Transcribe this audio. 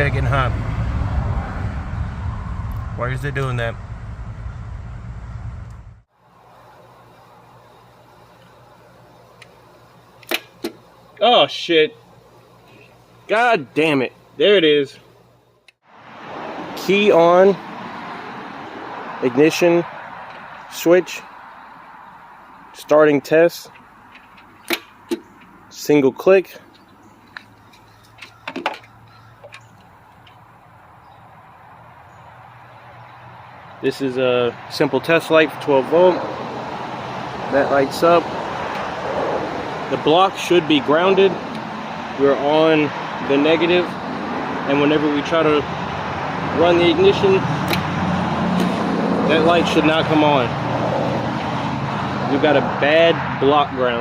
got getting hot. Why is it doing that? Oh shit. God damn it. There it is. Key on. Ignition. Switch. Starting test. Single click. This is a simple test light for 12 volt. That lights up. The block should be grounded. We're on the negative, and whenever we try to run the ignition, that light should not come on. We've got a bad block ground.